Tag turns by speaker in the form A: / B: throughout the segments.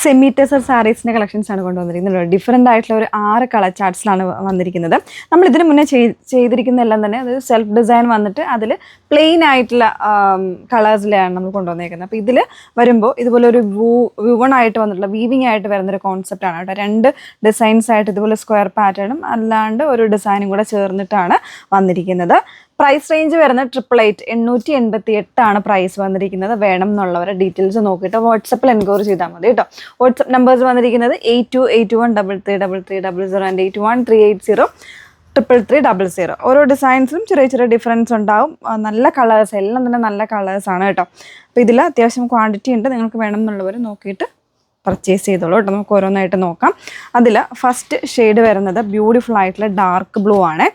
A: Semi tussar സാരീസിൻ്റെ കളക്ഷൻസാണ് കൊണ്ടുവന്നിരിക്കുന്നത്. Different ആയിട്ടുള്ള ഒരു 6 കളർ ചാർട്ട്സിലാണ് വന്നിരിക്കുന്നത്. നമ്മൾ ഇതിന് മുന്നേ ചെയ്തിരിക്കുന്നതെല്ലാം തന്നെ അത് സെൽഫ് ഡിസൈൻ വന്നിട്ട് അതിൽ പ്ലെയിൻ ആയിട്ടുള്ള കളേഴ്സിലാണ് നമ്മൾ കൊണ്ടുവന്നിരിക്കുന്നത്. അപ്പോൾ ഇതിൽ വരുമ്പോൾ ഇതുപോലെ ഒരു വ്യൂവൺ ആയിട്ട് വന്നിട്ടുള്ള വീവിങ് ആയിട്ട് വരുന്നൊരു കോൺസെപ്റ്റാണ് കേട്ടോ. 2 ഡിസൈൻസ് ആയിട്ട് ഇതുപോലെ സ്ക്വയർ പാറ്റേണും അല്ലാണ്ട് ഒരു ഡിസൈനും കൂടെ ചേർന്നിട്ടാണ് വന്നിരിക്കുന്നത്. പ്രൈസ് റേഞ്ച് വരുന്നത് 888 ആണ് പ്രൈസ് വന്നിരിക്കുന്നത്. വേണം എന്നുള്ളവരെ ഡീറ്റെയിൽസ് നോക്കിയിട്ട് വാട്സപ്പിൽ എൻക്വയറി ചെയ്താൽ മതി കേട്ടോ. വാട്സപ്പ് നമ്പേഴ്സ് വന്നിരിക്കുന്നത് 82813300 ആൻഡ് 81380380. ഓരോ ഡിസൈൻസിലും ചെറിയ ചെറിയ ഡിഫറൻസ് ഉണ്ടാവും. നല്ല കളേഴ്സ്, എല്ലാം തന്നെ നല്ല കളേഴ്സാണ് കേട്ടോ. അപ്പോൾ ഇതിൽ അത്യാവശ്യം ക്വാണ്ടിറ്റി ഉണ്ട്. നിങ്ങൾക്ക് വേണം എന്നുള്ളവർ നോക്കിയിട്ട് പർച്ചേസ് ചെയ്തോളൂ കേട്ടോ. നമുക്ക് ഓരോന്നായിട്ട് നോക്കാം. അതിൽ ഫസ്റ്റ് ഷെയ്ഡ് വരുന്നത് ബ്യൂട്ടിഫുൾ ആയിട്ടുള്ള ഡാർക്ക് ബ്ലൂ ആണ്.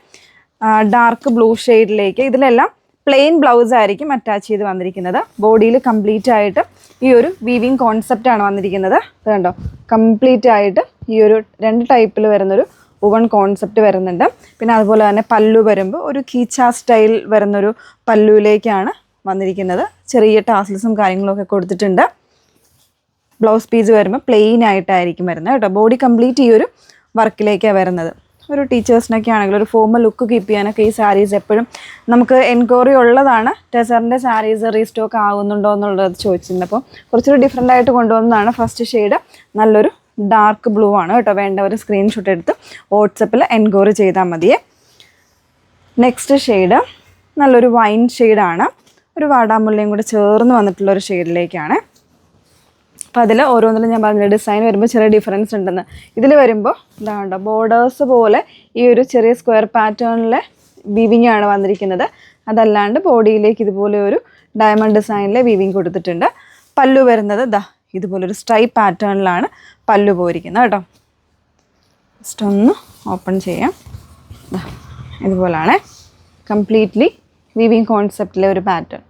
A: ഡാർക്ക് ബ്ലൂ ഷെയ്ഡിലേക്ക് ഇതിലെല്ലാം പ്ലെയിൻ ബ്ലൗസ് ആയിരിക്കും അറ്റാച്ച് ചെയ്ത് വന്നിരിക്കുന്നത്. ബോഡിയിൽ കംപ്ലീറ്റ് ആയിട്ട് ഈ ഒരു വീവിങ് കോൺസെപ്റ്റാണ് വന്നിരിക്കുന്നത്. കണ്ടോ, കംപ്ലീറ്റ് ആയിട്ട് ഈ ഒരു 2 ടൈപ്പിൽ വരുന്നൊരു വുവൺ കോൺസെപ്റ്റ് വരുന്നുണ്ട്. പിന്നെ അതുപോലെ തന്നെ പല്ലു വരുമ്പോൾ ഒരു കീച്ച സ്റ്റൈൽ വരുന്നൊരു പല്ലുവിലേക്കാണ് വന്നിരിക്കുന്നത്. ചെറിയ ടാസിൽസും കാര്യങ്ങളൊക്കെ കൊടുത്തിട്ടുണ്ട്. ബ്ലൗസ് പീസ് വരുമ്പോൾ പ്ലെയിൻ ആയിട്ടായിരിക്കും വരുന്നത് കേട്ടോ. ബോഡി കംപ്ലീറ്റ് ഈ ഒരു വർക്കിലേക്കാണ് വരുന്നത്. ഒരു ടീച്ചേഴ്സിനൊക്കെ ആണെങ്കിൽ ഒരു ഫോമൽ ലുക്ക് കീപ്പ് ചെയ്യാനൊക്കെ ഈ സാരീസ് എപ്പോഴും നമുക്ക് എൻക്വയറി ഉള്ളതാണ്. ടെസറിൻ്റെ സാരീസ് റീസ്റ്റോക്ക് ആകുന്നുണ്ടോ എന്നുള്ളത് ചോദിച്ചിട്ടുണ്ട്. അപ്പോൾ കുറച്ചൊരു ഡിഫറെൻ്റ് ആയിട്ട് കൊണ്ടുവന്നതാണ്. ഫസ്റ്റ് ഷെയ്ഡ് നല്ലൊരു ഡാർക്ക് ബ്ലൂ ആണ് കേട്ടോ. വേണ്ടവർ സ്ക്രീൻഷോട്ട് എടുത്ത് വാട്സപ്പിൽ എൻക്വയറി ചെയ്താൽ മതിയേ. നെക്സ്റ്റ് ഷെയ്ഡ് നല്ലൊരു വൈൻ ഷെയ്ഡാണ്. ഒരു വാടാമുല്ലയും കൂടെ ചേർന്ന് വന്നിട്ടുള്ളൊരു ഷെയ്ഡിലേക്കാണ്. അപ്പോൾ അതിൽ ഓരോന്നിലും ഞാൻ പറഞ്ഞ ഡിസൈൻ വരുമ്പോൾ ചെറിയ ഡിഫറൻസ് ഉണ്ടെന്ന്. ഇതിൽ വരുമ്പോൾ എന്താ ബോർഡേഴ്സ് പോലെ ഈ ഒരു ചെറിയ സ്ക്വയർ പാറ്റേണിലെ വീവിങ് ആണ് വന്നിരിക്കുന്നത്. അതല്ലാണ്ട് ബോഡിയിലേക്ക് ഇതുപോലെ ഒരു ഡയമണ്ട് ഡിസൈനിലെ വീവിങ് കൊടുത്തിട്ടുണ്ട്. പല്ലു വരുന്നത് ഇതുപോലൊരു സ്ട്രൈപ്പ് പാറ്റേണിലാണ് പല്ലു പോയിരിക്കുന്നത് കേട്ടോ. ജസ്റ്റ് ഒന്ന് ഓപ്പൺ ചെയ്യാം. ഇതുപോലാണ് കംപ്ലീറ്റ്ലി വീവിങ് കോൺസെപ്റ്റിലെ ഒരു പാറ്റേൺ.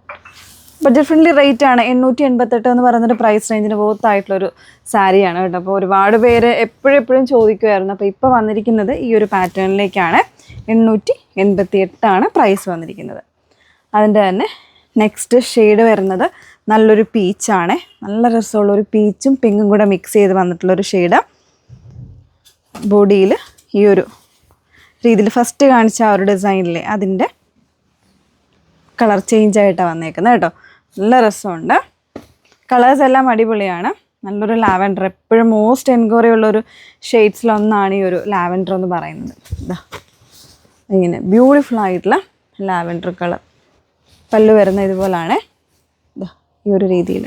A: ബഡ്ജറ്റ് ഫ്രണ്ട്ലി റേറ്റ് ആണ്. 888 എന്ന് പറയുന്നൊരു പ്രൈസ് റേഞ്ചിന് ബോത്തായിട്ടുള്ളൊരു സാരിയാണ് കേട്ടോ. അപ്പോൾ ഒരുപാട് പേര് എപ്പോഴും ചോദിക്കുമായിരുന്നു. അപ്പോൾ ഇപ്പോൾ വന്നിരിക്കുന്നത് ഈ ഒരു പാറ്റേണിലേക്കാണ്. 888 ആണ് പ്രൈസ് വന്നിരിക്കുന്നത്. അതിൻ്റെ തന്നെ നെക്സ്റ്റ് ഷെയ്ഡ് വരുന്നത് നല്ലൊരു പീച്ചാണ്. നല്ല രസമുള്ളൊരു പീച്ചും പിങ്കും കൂടെ മിക്സ് ചെയ്ത് വന്നിട്ടുള്ളൊരു ഷെയ്ഡ്. ബോഡിയിൽ ഈ ഒരു രീതിയിൽ ഫസ്റ്റ് കാണിച്ച ആ ഒരു ഡിസൈനിലെ അതിൻ്റെ കളർ ചേഞ്ച് ആയിട്ടാണ് വന്നേക്കുന്നത് കേട്ടോ. നല്ല രസമുണ്ട്. കളേഴ്സ് എല്ലാം അടിപൊളിയാണ്. നല്ലൊരു ലാവൻഡർ, എപ്പോഴും മോസ്റ്റ് എൻക്വയറി ഉള്ളൊരു ഷെയ്ഡ്സിലൊന്നാണ് ഈ ഒരു ലാവൻഡർ എന്ന് പറയുന്നത്. ഇങ്ങനെ ബ്യൂട്ടിഫുൾ ആയിട്ടുള്ള ലാവൻഡർ കളർ. പല്ലു വരുന്ന ഇതുപോലാണ്. ഈ ഒരു രീതിയിൽ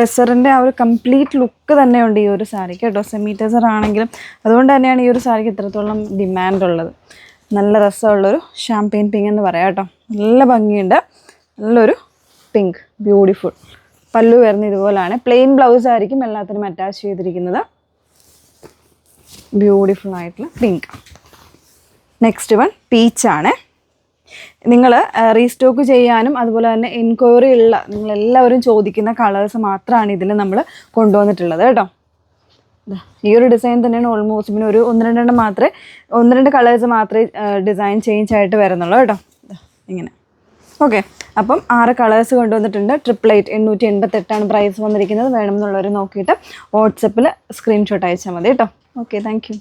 A: ടെസറിൻ്റെ ആ ഒരു കംപ്ലീറ്റ് ലുക്ക് തന്നെയുണ്ട് ഈ ഒരു സാരിക്ക് കേട്ടോ. സെമി ടെസർ ആണെങ്കിലും അതുകൊണ്ട് തന്നെയാണ് ഈ ഒരു സാരിക്ക് ഇത്രത്തോളം ഡിമാൻഡ് ഉള്ളത്. നല്ല രസമുള്ളൊരു ഷാംപെയിൻ പിങ്ക് എന്ന് പറയാം കേട്ടോ. നല്ല ഭംഗിയുണ്ട്. നല്ലൊരു പിങ്ക്, ബ്യൂട്ടിഫുൾ. പല്ലു വരുന്ന ഇതുപോലാണ്. പ്ലെയിൻ ബ്ലൗസ് ആയിരിക്കും എല്ലാത്തിനും അറ്റാച്ച് ചെയ്തിരിക്കുന്നത്. ബ്യൂട്ടിഫുൾ ആയിട്ടുള്ള പിങ്ക്. Next one പീച്ചാണ്. നിങ്ങൾ റീസ്റ്റോക്ക് ചെയ്യാനും അതുപോലെ തന്നെ എൻക്വയറി ഉള്ള നിങ്ങളെല്ലാവരും ചോദിക്കുന്ന കളേഴ്സ് മാത്രമാണ് ഇതിൽ നമ്മൾ കൊണ്ടുവന്നിട്ടുള്ളത് കേട്ടോ. ഈ ഒരു ഡിസൈൻ തന്നെയാണ് ഓൾമോസ്റ്റ്. പിന്നെ ഒരു 1-2 കളേഴ്സ് മാത്രമേ ഡിസൈൻ ചേഞ്ച് ആയിട്ട് വരുന്നുള്ളൂ കേട്ടോ. ഇങ്ങനെ ഓക്കെ. അപ്പം 6 കളേഴ്സ് കൊണ്ടുവന്നിട്ടുണ്ട്. 888 ആണ് പ്രൈസ് വന്നിരിക്കുന്നത്. വേണമെന്നുള്ളവർ നോക്കിയിട്ട് വാട്സപ്പിൽ സ്ക്രീൻഷോട്ട് അയച്ചാൽ മതി കേട്ടോ. Okay, thank you.